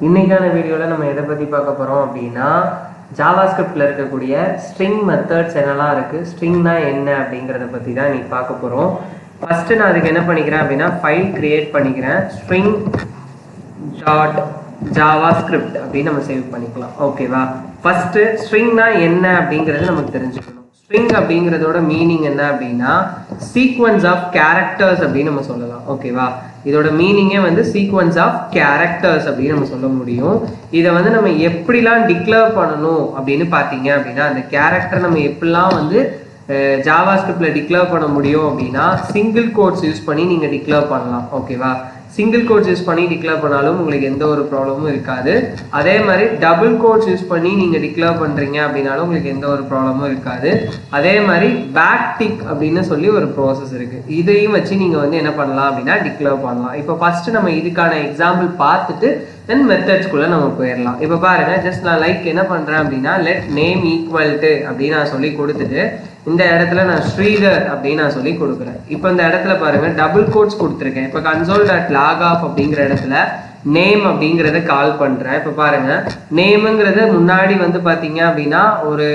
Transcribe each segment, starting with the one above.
இன்னைக்கான வீடியோவில் நம்ம எதை பற்றி பார்க்க போகிறோம் அப்படின்னா ஜாவாஸ்கிரிப்டில் இருக்கக்கூடிய ஸ்ட்ரிங் மெத்தட்ஸ் என்னெல்லாம் இருக்குது, ஸ்ட்ரிங்னா என்ன அப்படிங்கிறத பற்றி தான் நீ பார்க்க போகிறோம். ஃபஸ்ட்டு நான் அதுக்கு என்ன பண்ணிக்கிறேன் அப்படின்னா ஃபைல் க்ரியேட் பண்ணிக்கிறேன். ஸ்ட்ரிங் டாட் ஜாவாஸ்கிரிப்ட் அப்படின்னு நம்ம சேவ் பண்ணிக்கலாம். ஓகேவா? ஃபஸ்ட்டு ஸ்ட்ரிங்னா என்ன அப்படிங்கிறது நமக்கு தெரிஞ்சுக்கணும். ஸ்ட்ரிங் அப்படிங்கிறதோட மீனிங் என்ன அப்படின்னா சீக்வன்ஸ் ஆஃப் கேரக்டர்ஸ் அப்படின்னு நம்ம சொல்லலாம். ஓகேவா? இதோட மீனிங்கே வந்து சீக்வன்ஸ் ஆஃப் கேரக்டர்ஸ் அப்படின்னு நம்ம சொல்ல முடியும். இதை வந்து நம்ம எப்படிலாம் டிக்ளேர் பண்ணணும் அப்படின்னு பார்த்தீங்க அப்படின்னா அந்த கேரக்டர் நம்ம எப்படிலாம் வந்து ஜாவாஸ்கிரிப்டில் டிக்ளேர் பண்ண முடியும் அப்படின்னா சிங்கிள் கோட்ஸ் யூஸ் பண்ணி நீங்கள் டிக்ளேர் பண்ணலாம். ஓகேவா? சிங்கிள் கோட்ஸ் யூஸ் பண்ணி டிக்ளேர் பண்ணாலும் உங்களுக்கு எந்த ஒரு ப்ராப்ளமும் இருக்காது. அதே மாதிரி டபுள் கோட்ஸ் யூஸ் பண்ணி நீங்கள் டிக்ளேர் பண்ணுறீங்க அப்படின்னாலும் உங்களுக்கு எந்த ஒரு ப்ராப்ளமும் இருக்காது. அதே மாதிரி பேக் டிக் அப்படின்னு சொல்லி ஒரு ப்ராசஸ் இருக்குது. இதையும் வச்சு நீங்கள் வந்து என்ன பண்ணலாம் அப்படின்னா டிக்ளேர் பண்ணலாம். இப்போ ஃபஸ்ட்டு நம்ம இதுக்கான எக்ஸாம்பிள் பார்த்துட்டு தென் மெத்தட்ஸ்குள்ளே நம்ம போயிடலாம். இப்போ பாருங்கள், ஜஸ்ட் நான் லைக் என்ன பண்ணுறேன் அப்படின்னா லெட் நேம் ஈக்குவல் டு அப்படின்னு நான் சொல்லி கொடுத்துட்டு இந்த இடத்துல நான் ஸ்ரீதர் அப்படின்னு நான் சொல்லி கொடுக்குறேன். இப்போ இந்த இடத்துல பாருங்க டபுள் கோட்ஸ் கொடுத்துருக்கேன். இப்போ கன்சோல் டாட் லாக் ஆஃப் அப்படிங்கிற இடத்துல நேம் அப்படிங்கிறத கால் பண்ணுறேன். இப்போ பாருங்க, நேமுங்கிறது முன்னாடி வந்து பார்த்தீங்க அப்படின்னா ஒரு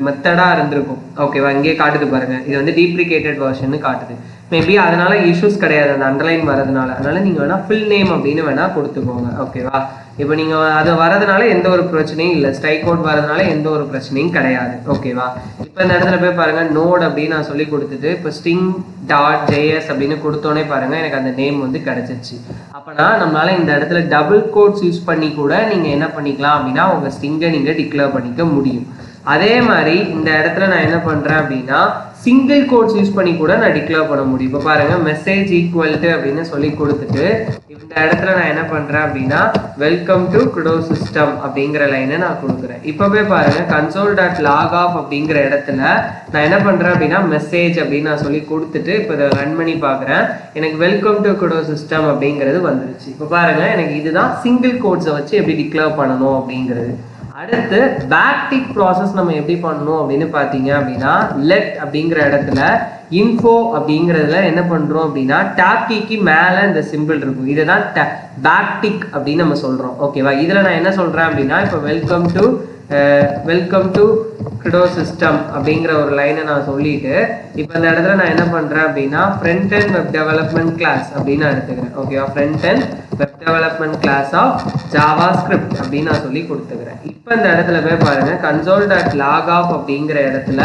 மெத்தடாக இருந்திருக்கும். ஓகேவா? இங்கே காட்டுது பாருங்க, இது வந்து டீப்ரிகேட்டட் வெர்ஷன் காட்டுது. மேபி அதனால இஷ்யூஸ் கிடையாது அந்த அண்டர்லைன் வரதுனால. அதனால நீங்கள் வேணால் ஃபில் நேம் அப்படின்னு வேணால் கொடுத்துக்கோங்க. ஓகேவா? இப்போ நீங்கள் அது வரதுனால எந்த ஒரு பிரச்சனையும் இல்லை, ஸ்ட்ரைக் அவுட் வரதுனால எந்த ஒரு பிரச்சனையும் கிடையாது. ஓகேவா? இப்போ இந்த இடத்துல போய் பாருங்கள் நோட் அப்படின்னு நான் சொல்லி கொடுத்துட்டு இப்போ ஸ்ட்ரிங் டாட் ஜேஎஸ் அப்படின்னு கொடுத்தோன்னே பாருங்கள் எனக்கு அந்த நேம் வந்து கிடச்சிருச்சு. அப்போனா நம்மளால இந்த இடத்துல டபுள் கோட்ஸ் யூஸ் பண்ணி கூட நீங்கள் என்ன பண்ணிக்கலாம் அப்படின்னா உங்கள் ஸ்ட்ரிங்கை நீங்கள் டிக்ளேர் பண்ணிக்க முடியும். அதே மாதிரி இந்த இடத்துல நான் என்ன பண்ணுறேன் அப்படின்னா சிங்கிள் கோட்ஸ் யூஸ் பண்ணி கூட நான் டிக்ளேர் பண்ண முடியும். இப்போ பாருங்க மெசேஜ் ஈக்குவல் டு அப்படின்னு சொல்லி கொடுத்துட்டு இந்த இடத்துல நான் என்ன பண்ணுறேன் அப்படின்னா வெல்கம் டு குடோ சிஸ்டம் அப்படிங்கிற லைனை நான் கொடுக்குறேன். இப்போவே பாருங்க கன்சோல் டாட் லாக் ஆஃப் அப்படிங்கிற இடத்துல நான் என்ன பண்ணுறேன் அப்படின்னா மெசேஜ் அப்படின்னு நான் சொல்லி கொடுத்துட்டு இப்போ இதை ரன் பண்ணி பார்க்குறேன். எனக்கு வெல்கம் டு குடோ சிஸ்டம் அப்படிங்கிறது வந்துருச்சு. இப்போ பாருங்க எனக்கு இதுதான் சிங்கிள் கோட்ஸை வச்சு எப்படி டிக்ளேர் பண்ணணும் அப்படிங்கிறது. அடுத்து பேக் டிக் ப்ராசஸ் நம்ம எப்படி பண்ணணும் அப்படின்னு பார்த்தீங்க அப்படின்னா லெட் அப்படிங்கிற இடத்துல இன்ஃபோ அப்படிங்கிறதுல என்ன பண்ணுறோம் அப்படின்னா டேப் கீக்கு மேலே இந்த சிம்பிள் இருக்கும். இதை தான் பேக் டிக் அப்படின்னு நம்ம சொல்கிறோம். ஓகேவா? இதில் நான் என்ன சொல்கிறேன் அப்படின்னா இப்போ வெல்கம் டு குடோ சிஸ்டம் அப்படிங்கிற ஒரு லைனை நான் சொல்லிட்டு இப்போ இந்த இடத்துல நான் என்ன பண்ணுறேன் அப்படின்னா front and web development class அப்படின்னு நான் எடுத்துக்கிறேன். ஓகேவா? Front and web development class of JavaScript அப்படின்னு நான் சொல்லி கொடுத்துக்கிறேன். இப்போ இந்த இடத்துல போய் பாருங்க கன்சோல் டாட் லாக் ஆஃப் அப்படிங்கிற இடத்துல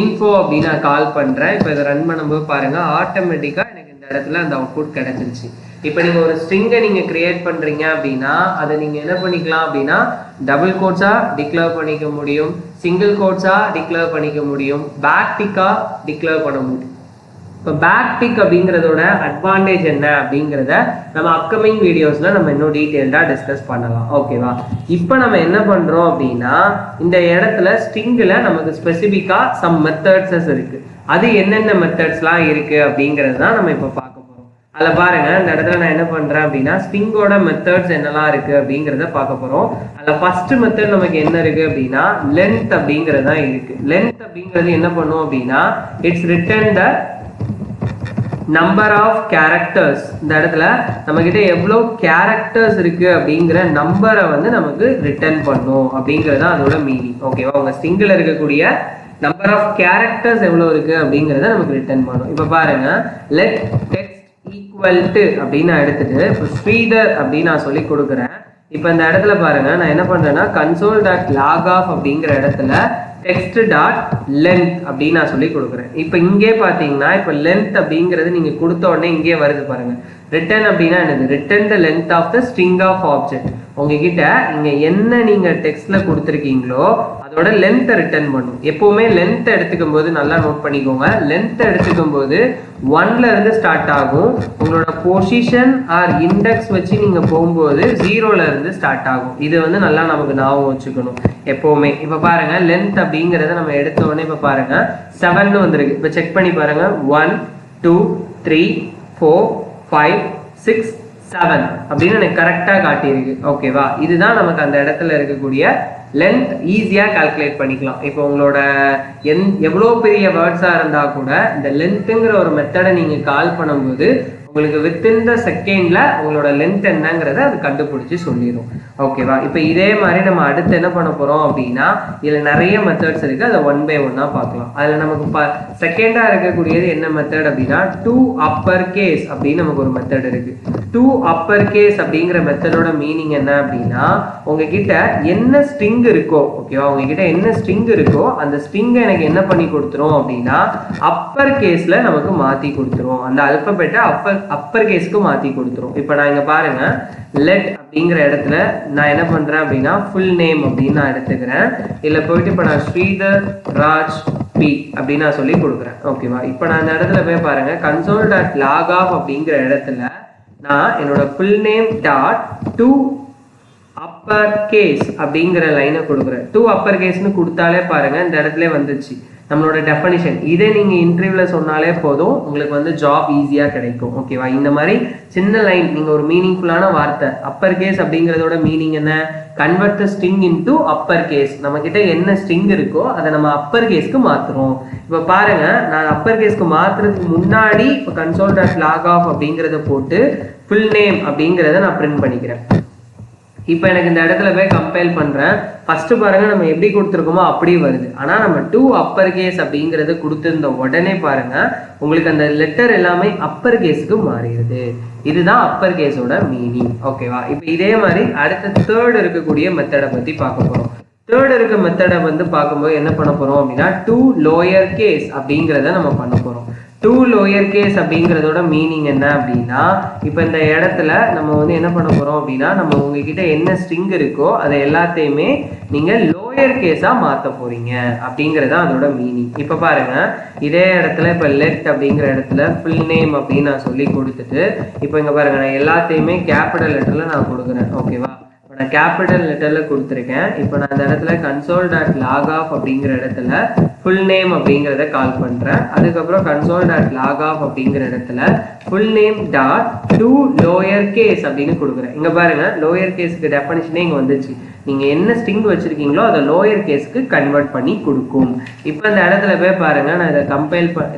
இன்ஃபோ அப்படின்னு நான் கால் பண்ணுறேன். இப்போ இதை ரன் பண்ணும்போது பாருங்க ஆட்டோமேட்டிக்காக எனக்கு இந்த இடத்துல அந்த அவுட்புட் கிடைச்சிருச்சு. இப்போ நீங்கள் ஒரு ஸ்ட்ரிங்கை நீங்கள் கிரியேட் பண்ணுறீங்க அப்படின்னா அதை நீங்கள் என்ன பண்ணிக்கலாம் அப்படின்னா டபுள் கோட்ஸாக டிக்ளேர் பண்ணிக்க முடியும், சிங்கிள் கோட்ஸாக டிக்ளேர் பண்ணிக்க முடியும், பேக் டிக்காக டிக்ளேர் பண்ண முடியும். இப்போ பேக் டிக் அப்படிங்கிறதோட அட்வான்டேஜ் என்ன அப்படிங்கிறத நம்ம அப்கமிங் வீடியோஸில் நம்ம இன்னும் டீட்டெயில்டாக டிஸ்கஸ் பண்ணலாம். ஓகேவா? இப்போ நம்ம என்ன பண்ணுறோம் அப்படின்னா இந்த இடத்துல ஸ்ட்ரிங்கில் நமக்கு ஸ்பெசிஃபிக்காக சம் மெத்தட்ஸஸ் இருக்குது. அது என்னென்ன மெத்தட்ஸ்லாம் இருக்குது அப்படிங்கிறது தான் நம்ம இப்போ பார்க்க போகிறோம். அதில் பாருங்கள் இந்த இடத்துல நான் என்ன பண்ணுறேன் அப்படின்னா ஸ்ட்ரிங்கோட மெத்தட்ஸ் என்னெல்லாம் இருக்குது அப்படிங்கிறத பார்க்க போகிறோம். அதில் ஃபஸ்ட்டு மெத்தட் நமக்கு என்ன இருக்குது அப்படின்னா லென்த் அப்படிங்கிறது தான் இருக்குது. லென்த் அப்படிங்கிறது என்ன பண்ணும் அப்படின்னா it's return the number of characters. இந்த இடத்துல நம்ம கிட்ட எவ்வளோ கேரக்டர்ஸ் இருக்கு அப்படிங்கிற நம்பரை வந்து நமக்கு ரிட்டர்ன் பண்ணும் அப்படிங்கிறது தான் அதோட மீனிங். ஓகேவா? உங்க ஸ்ட்ரிங்கில் இருக்கக்கூடிய நம்பர் ஆஃப் கேரக்டர்ஸ் எவ்வளோ இருக்கு அப்படிங்கிறத நமக்கு ரிட்டர்ன் பண்ணும். இப்போ பாருங்க லெட் டெக்ஸ்ட் ஈக்குவல் டு அப்படின்னு நான் எடுத்துட்டு இப்போ ஸ்ரீதர் அப்படின்னு நான் சொல்லி கொடுக்குறேன். இப்போ இந்த இடத்துல பாருங்க நான் என்ன பண்றேன்னா கன்சோல் டாட் லாக் ஆஃப் அப்படிங்கிற இடத்துல டெக்ஸ்ட் டாட் லென்த் அப்படின்னு நான் சொல்லி கொடுக்குறேன். இப்போ இங்கே பார்த்தீங்கன்னா இப்போ லென்த் அப்படிங்கிறது நீங்கள் கொடுத்த உடனே இங்கே வருது பாருங்க. ரிட்டன் அப்படின்னா என்னது? Return the length of the string of object. உங்ககிட்ட இங்கே என்ன நீங்கள் டெக்ஸ்ட்ல கொடுத்துருக்கீங்களோ அதோட லென்த்தை ரிட்டர்ன் பண்ணும். எப்போவுமே லென்த்தை எடுத்துக்கும் போது நல்லா நோட் பண்ணிக்கோங்க. லென்த்தை எடுத்துக்கும் போது 1ல இருந்து ஸ்டார்ட் ஆகும். உங்களோட பொசிஷன் ஆர் இண்டெக்ஸ் வச்சு நீங்கள் போகும்போது 0ல இருந்து ஸ்டார்ட் ஆகும். இது வந்து நல்லா நமக்கு ஞாபகம் வச்சுக்கணும் எப்போவுமே. இப்போ பாருங்க லென்த் அப்படிங்கிறத நம்ம எடுத்த உடனே இப்போ பாருங்க 7ன்னு வந்திருக்கு. இப்போ செக் பண்ணி பாருங்க 1 2 3 4 5 6 7 அப்படின்னு எனக்கு கரெக்டாக காட்டியிருக்கு. ஓகேவா? இதுதான் நமக்கு அந்த இடத்துல இருக்கக்கூடிய லென்த். ஈஸியாக கால்குலேட் பண்ணிக்கலாம். இப்போ உங்களோட எவ்வளோ பெரிய வேர்ட்ஸாக இருந்தால் கூட இந்த லென்த்துங்கிற ஒரு மெத்தடை நீங்கள் கால் பண்ணும்போது உங்களுக்கு வித்தின் த செகண்ட்ல உங்களோட லென்த் என்னங்கிறத அது கண்டுபிடிச்சி சொல்லிடும். ஓகேவா? இப்போ இதே மாதிரி நம்ம அடுத்து என்ன பண்ண போறோம் அப்படின்னா, இதுல நிறைய மெத்தட்ஸ் இருக்கு, அதை ஒன் பை ஒன்னா பார்க்கலாம். அதுல நமக்கு செகண்டா இருக்கக்கூடியது என்ன மெத்தட் அப்படின்னா, டூ அப்பர் கேஸ் அப்படின்னு நமக்கு ஒரு மெத்தட் இருக்கு. டூ அப்பர் கேஸ் அப்படிங்கிற மெத்தடோட மீனிங் என்ன அப்படின்னா, உங்ககிட்ட என்ன ஸ்ட்ரிங் இருக்கோ, ஓகேவா, உங்ககிட்ட என்ன ஸ்ட்ரிங் இருக்கோ அந்த ஸ்ட்ரிங்கை எனக்கு என்ன பண்ணி கொடுத்துரும் அப்படின்னா அப்பர் கேஸ்ல நமக்கு மாத்தி கொடுத்துரும். அந்த அல்பபெட்டை அப்பர் கேஸ்க்கு மாத்தி கொடுத்துரும். இப்போ நான் இங்க பாருங்க, லெட் அப்படிங்கிற இடத்துல நான் என்ன பண்றேன் அப்படின்னா ஃபுல் நேம் அப்படின்னு நான் எடுத்துக்கிறேன். இதுல போயிட்டு இப்போ நான் ஸ்ரீதர் ராஜ் பி அப்படின்னு நான் சொல்லி கொடுக்குறேன். ஓகேவா? இப்போ நான் இந்த இடத்துல போய் பாருங்க, console.log_off அப்படிங்கிற இடத்துல நான் என்னோட full name dot to upper case அப்படிங்கிற லைனை கொடுக்குறேன். டூ அப்பர் கேஸ்னு கொடுத்தாலே பாருங்க இந்த இடத்துல வந்துச்சு நம்மளோட டெஃபனிஷன். இதே நீங்க இன்டர்வியூல சொன்னாலே போதும், உங்களுக்கு வந்து ஜாப் ஈஸியா கிடைக்கும். ஓகேவா? இந்த மாதிரி சின்ன லைன், நீங்க ஒரு மீனிங்ஃபுல்லான வார்த்தை, அப்பர் கேஸ் அப்படிங்கிறதோட மீனிங் என்ன, convert the string into upper case. நம்ம கிட்ட என்ன ஸ்ட்ரிங் இருக்கோ அதை நம்ம அப்பர் கேஸ்க்கு மாத்துறோம். இப்ப பாருங்க, நான் அப்பர் கேஸ்க்கு மாத்துறதுக்கு முன்னாடி இப்போ console.log_off அப்படிங்கிறத போட்டு ஃபுல் நேம் அப்படிங்கிறத நான் பிரிண்ட் பண்ணிக்கிறேன். இப்போ எனக்கு இந்த இடத்துல போய் கம்பைல் பண்றேன். ஃபர்ஸ்ட் பாருங்க நம்ம எப்படி கொடுத்துருக்கோமோ அப்படியே வருது. ஆனா நம்ம டூ அப்பர் கேஸ் அப்படிங்கறது கொடுத்திருந்த உடனே பாருங்க உங்களுக்கு அந்த லெட்டர் எல்லாமே அப்பர் கேஸ்க்கு மாறிடுது. இதுதான் அப்பர் கேஸோட மீனிங். ஓகேவா? இப்போ இதே மாதிரி அடுத்த தேர்ட் இருக்கக்கூடிய மெத்தடை பத்தி பார்க்க போறோம். தேர்ட் இருக்க மெத்தடை வந்து பார்க்கும்போது என்ன பண்ண போறோம் அப்படின்னா டூ லோயர் கேஸ் அப்படிங்கிறத நம்ம பண்ண போறோம். டூ லோயர் கேஸ் அப்படிங்கிறதோட மீனிங் என்ன அப்படின்னா, இப்போ இந்த இடத்துல நம்ம வந்து என்ன பண்ண போறோம் அப்படின்னா, நம்ம உங்ககிட்ட என்ன ஸ்ட்ரிங் இருக்கோ அதை எல்லாத்தையுமே நீங்க லோயர் கேஸா மாத்த போறீங்க அப்படிங்கறத அதோட மீனிங். இப்ப பாருங்க, இதே இடத்துல இப்ப லெட் அப்படிங்கிற இடத்துல ஃபுல் நேம் அப்படின்னு நான் சொல்லி கொடுத்துட்டு, இப்போ இங்க பாருங்க நான் எல்லாத்தையுமே கேபிட்டல் லெட்டர்ல நான் கொடுக்குறேன். ஓகேவா? நான் கேபிட்டல் லெட்டர்ல கொடுத்துருக்கேன். இப்போ நான் இந்த இடத்துல console.log_off அப்படிங்கிற இடத்துல ஃபுல் நேம் அப்படிங்கிறத கால் பண்றேன். அதுக்கப்புறம் console.log_off அப்படிங்கிற இடத்துல full name dot to lower case அப்படின்னு கொடுக்குறேன். இங்க பாருங்க லோயர் கேஸ்க்கு டெஃபனிஷனே இங்க வந்துச்சு. நீங்க என்ன ஸ்ட்ரிங் வச்சிருக்கீங்களோ அதை லோயர் கேஸ்க்கு கன்வெர்ட் பண்ணி கொடுக்கும். இப்போ இந்த இடத்துல போய் பாருங்க, நான் இதை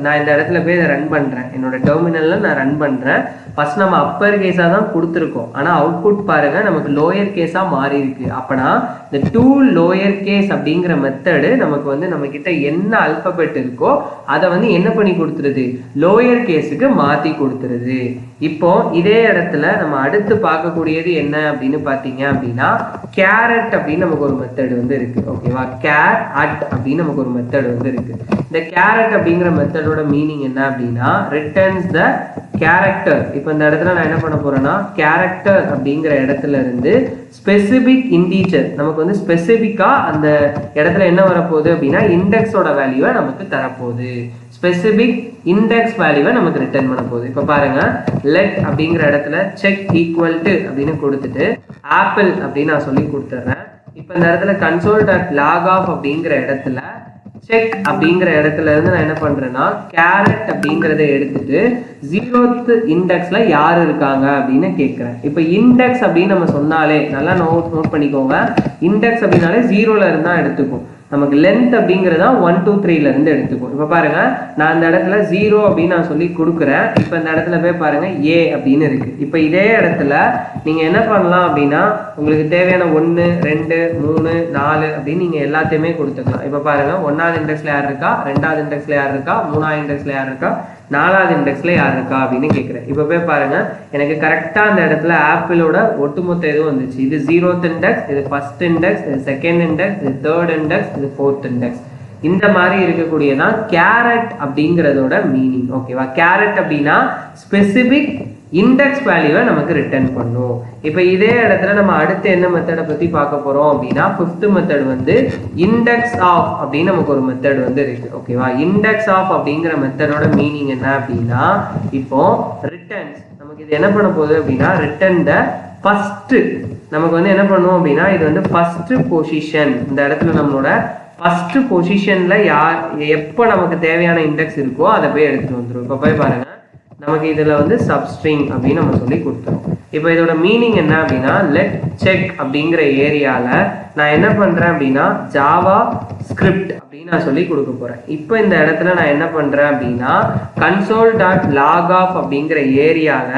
நான் இந்த இடத்துல போய் இதை ரன் பண்றேன். என்னோட டெர்மினல்ல நான் ரன் பண்றேன். ஃபர்ஸ்ட் நம்ம அப்பர் கேஸா தான் கொடுத்துருக்கோம், ஆனா அவுட்புட் பாருங்க நமக்கு லோயர் கேஸா மாறி இருக்கு. அப்பனா இந்த டூ லோயர் கேஸ் அப்படிங்கிற மெத்தடு நமக்கு வந்து நம்ம கிட்ட என்ன அல்பபெட் இருக்கோ அதை வந்து என்ன பண்ணி கொடுத்துருது, லோயர் கேஸுக்கு மாத்தி கொடுத்துருது. இப்போ இதே இடத்துல நம்ம அடுத்து பார்க்கக்கூடியது என்ன அப்படின்னு பாத்தீங்க அப்படின்னா கேரட் அப்படின்னு நமக்கு ஒரு மெத்தட் வந்து இருக்கு. ஓகேவா? கேர் அட் அப்படின்னு நமக்கு ஒரு மெத்தட் வந்து இருக்கு. இந்த கேரட் அப்படிங்கிற மெத்தடோட மீனிங் என்ன அப்படின்னா ரிட்டர்ன்ஸ் த கேரக்டர். இப்போ இந்த இடத்துல நான் என்ன பண்ண போறேன்னா கேரக்டர் அப்படிங்கிற இடத்துல இருந்து ஸ்பெசிபிக் இண்டீஜர், நமக்கு வந்து ஸ்பெசிபிக்கா அந்த இடத்துல என்ன வரப்போகுது அப்படின்னா இண்டெக்ஸோட வேல்யூவை நமக்கு தரப்போகுது. ஸ்பெசிபிக் இண்டெக்ஸ் வேல்யூவை நமக்கு ரிட்டர்ன் பண்ண போகுது. இப்போ பாருங்க, லெட் அப்படிங்கிற இடத்துல செக் ஈக்குவல் டு அப்படின்னு கொடுத்துட்டு ஆப்பிள் அப்படின்னு நான் சொல்லி கொடுத்துட்றேன். இப்போ இந்த இடத்துல console.log_off அப்படிங்கிற இடத்துல செக் அப்படிங்கிற இடத்துல இருந்து நான் என்ன பண்றேன்னா கேரட் அப்படிங்கிறத எடுத்துட்டு 0th இண்டெக்ஸ்ல யார் இருக்காங்க அப்படின்னு கேட்கிறேன். இப்போ இண்டெக்ஸ் அப்படின்னு நம்ம சொன்னாலே நல்லா நோட் பண்ணிக்கோங்க, இண்டெக்ஸ் அப்படின்னாலே 0ல இருந்தா எடுத்துக்கும். நமக்கு லென்த் அப்படிங்கிறதா 1 2 3ல இருந்து எடுத்துக்கும். இப்போ பாருங்க நான் இந்த இடத்துல 0 அப்படின்னு நான் சொல்லி கொடுக்குறேன். இப்போ இந்த இடத்துல போய் பாருங்க ஏ அப்படின்னு இருக்கு. இப்போ இதே இடத்துல நீங்க என்ன பண்ணலாம் அப்படின்னா உங்களுக்கு தேவையான 1 2 3 4 அப்படின்னு நீங்க எல்லாத்தையுமே கொடுத்துக்கலாம். இப்போ பாருங்க 1வது இண்டெக்ஸ்ல யார் இருக்கா, 2வது இண்டெக்ஸ்ல யார் இருக்கா, 3வது இண்டெக்ஸ்ல யார் இருக்கா, 4வது இண்டெக்ஸ்ல யார் இருக்கா அப்படின்னு கேட்குறேன். இப்போ போய் பாருங்க எனக்கு கரெக்டா அந்த இடத்துல ஆப்பிளோட ஒட்டுமொத்த இதுவும் வந்துச்சு. இது 0th இண்டெக்ஸ், இது ஃபர்ஸ்ட் இண்டெக்ஸ், இது செகண்ட் இண்டெக்ஸ், இது தேர்ட் இண்டெக்ஸ், இது ஃபோர்த் இண்டெக்ஸ். இந்த மாதிரி இருக்கக்கூடியதான் கேரட் அப்படிங்கிறதோட மீனிங். ஓகேவா? கேரட் அப்படின்னா ஸ்பெசிபிக் இண்டெக்ஸ் வேல்யூவை நமக்கு ரிட்டர்ன் பண்ணும். இப்போ இதே இடத்துல நம்ம அடுத்து என்ன மெத்தடை பத்தி பார்க்க போறோம் அப்படின்னா 5th மெத்தட் வந்து இண்டெக்ஸ் ஆஃப் அப்படின்னு நமக்கு ஒரு மெத்தட் வந்து இருக்கு. ஓகேவா? இண்டெக்ஸ் ஆஃப் அப்படிங்கிற மெத்தடோட மீனிங் என்ன அப்படின்னா இப்போ ரிட்டர்ன்ஸ் நமக்கு இது என்ன பண்ண போகுது அப்படின்னா ரிட்டர்ன் த ஃபர்ஸ்ட், நமக்கு வந்து என்ன பண்ணுவோம் அப்படின்னா இது வந்து ஃபர்ஸ்ட் பொசிஷன். இந்த இடத்துல நம்மளோட ஃபர்ஸ்ட் பொசிஷன்ல எப்போ நமக்கு தேவையான இண்டெக்ஸ் இருக்கோ அதை போய் எடுத்துட்டு வந்துடும். இப்போ போய் பாருங்க நமக்கு இதுல வந்து சப்ஸ்ட்ரிங் அப்படின்னு நம்ம சொல்லி கொடுத்துரும். இப்போ இதோட மீனிங் என்ன அப்படின்னா லெட் செக் அப்படிங்கிற ஏரியால நான் என்ன பண்றேன் அப்படின்னா ஜாவா ஸ்கிரிப்ட் அப்படின்னு அப்படின்னு நான் சொல்லி கொடுக்க போறேன். இப்போ இந்த இடத்துல நான் என்ன பண்றேன் அப்படின்னா console.log_of அப்படிங்கிற ஏரியால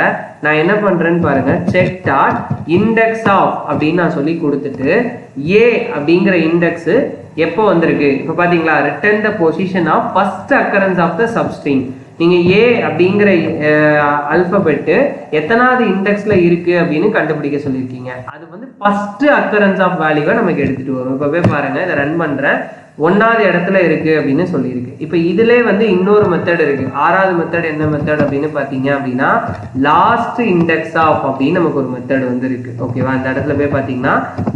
நான் என்ன பண்றேன்னு பாருங்க, check.indexOf அப்படின்னு நான் சொல்லி கொடுத்துட்டு a அப்படிங்கிற இண்டெக்ஸ் எப்போ வந்திருக்கு இப்போ பாத்தீங்களா, return the position of first occurrence of the substring. நீங்க a அப்படிங்கிற அல்பபெட் எத்தனாவது இண்டெக்ஸ்ல இருக்கு அப்படின்னு கண்டுபிடிக்க சொல்லியிருக்கீங்க. அது வந்து ஃபர்ஸ்ட் அக்கரன்ஸ் ஆஃப் வேல்யூவை நமக்கு எடுத்துட்டு வரும். இப்பவே பாருங்க, இதை ரன் பண்றேன், 1வது இடத்துல இருக்கு அப்படின்னு சொல்லியிருக்கு. இப்போ இதுல வந்து இன்னொரு மெத்தட் இருக்கு. 6வது மெத்தட் என்ன மெத்தட் அப்படின்னு பாத்தீங்க அப்படின்னா லாஸ்ட் இண்டெக்ஸ் ஆஃப் அப்படின்னு நமக்கு ஒரு மெத்தட் வந்து இருக்கு. ஓகேவா, இந்த இடத்துல போய் பாத்தீங்கன்னா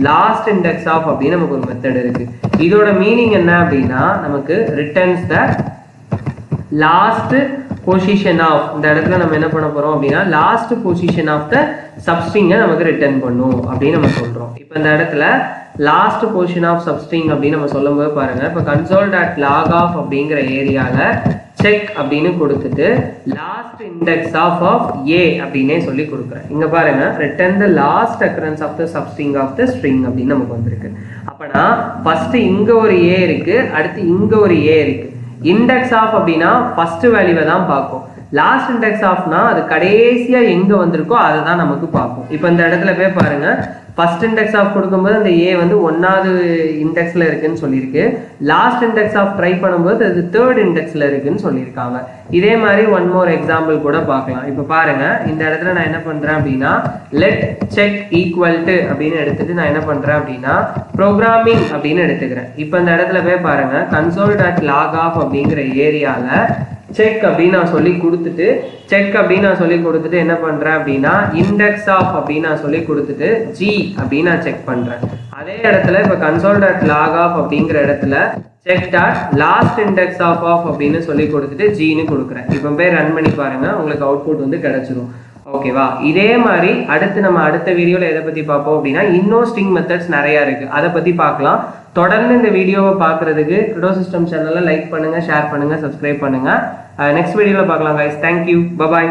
லாஸ்ட் இண்டெக்ஸ் ஆஃப் அப்படின்னு நமக்கு ஒரு மெத்தட் இருக்கு. இதோட மீனிங் என்ன அப்படின்னா நமக்கு returns the last position of, இந்த இடத்துல நம்ம என்ன பண்ண போறோம் அப்படின்னா லாஸ்ட் பொசிஷன் ஆஃப் த சப்ஸ்ட்ரிங்கை நமக்கு ரிட்டர்ன் பண்ணும் அப்படின்னு நம்ம சொல்றோம். இப்போ இந்த இடத்துல லாஸ்ட் பொசிஷன் ஆஃப் சப்ஸ்ட்ரிங் அப்படின்னு நம்ம சொல்லும் போது பாருங்க, இப்போ console.log_of அப்படிங்கிற ஏரியால செக் அப்படின்னு கொடுத்துட்டு லாஸ்ட் இண்டெக்ஸ் ஆஃப் a அப்படின்னே சொல்லி கொடுக்குறேன். இங்க பாருங்க, return the last occurrence of the substring of the string அப்படின்னு நமக்கு வந்திருக்கு. அப்பனா ஃபர்ஸ்ட் இங்க ஒரு a இருக்கு, அடுத்து இங்க ஒரு a இருக்கு. இண்டெக்ஸ் ஆஃப் அப்படின்னா ஃபர்ஸ்ட் வேல்யூவை தான் பார்க்கும். லாஸ்ட் இண்டெக்ஸ் ஆஃப்னா அது கடைசியா எங்க வந்திருக்கோ அதை தான் நமக்கு பார்க்கும். இப்போ இந்த இடத்துல போய் பாருங்க, ஃபர்ஸ்ட் இண்டெக்ஸ் ஆஃப் கொடுக்கும்போது அந்த a வந்து 1வது இண்டெக்ஸ்ல இருக்குன்னு சொல்லியிருக்கு. லாஸ்ட் இண்டெக்ஸ் ஆஃப் ட்ரை பண்ணும்போது அது 3rd இண்டெக்ஸ்ல இருக்குன்னு சொல்லியிருக்காங்க. இதே மாதிரி ஒன் மோர் எக்ஸாம்பிள் கூட பார்க்கலாம். இப்போ பாருங்க, இந்த இடத்துல நான் என்ன பண்றேன் அப்படின்னா லெட் செக் ஈக்குவல் டு அப்படின்னு எடுத்துட்டு நான் என்ன பண்றேன் அப்படின்னா ப்ரோக்ராமிங் அப்படின்னு எடுத்துக்கிறேன். இப்போ இந்த இடத்துல போய் பாருங்க, console.log_of அப்படிங்கிற ஏரியால செக் அப்படின்னு நான் சொல்லி கொடுத்துட்டு என்ன பண்றேன் அப்படின்னா இண்டெக்ஸ் ஆஃப் அப்படின்னு நான் சொல்லி கொடுத்துட்டு g அப்படின்னு நான் செக் பண்றேன். அதே இடத்துல இப்ப console.log_of அப்படிங்கிற இடத்துல check.last index of அப்படின்னு சொல்லி கொடுத்துட்டு gன்னு கொடுக்குறேன். இப்போ போய் ரன் பண்ணி பாருங்க, உங்களுக்கு அவுட்புட் வந்து கிடைச்சிரும். ஓகேவா, இதே மாதிரி அடுத்த வீடியோல எதை பத்தி பார்ப்போம் அப்படின்னா இன்னும் ஸ்ட்ரிங் மெத்தட்ஸ் நிறைய இருக்கு, அதை பத்தி பார்க்கலாம். தொடர்ந்து இந்த வீடியோவை பார்க்கறதுக்கு க்ரிடோ சிஸ்டம் சேனலை லைக் பண்ணுங்க, ஷேர் பண்ணுங்க, சப்ஸ்கிரைப் பண்ணுங்க. நெக்ஸ்ட் வீடியோல பார்க்கலாம் guys. Thank you. Bye bye.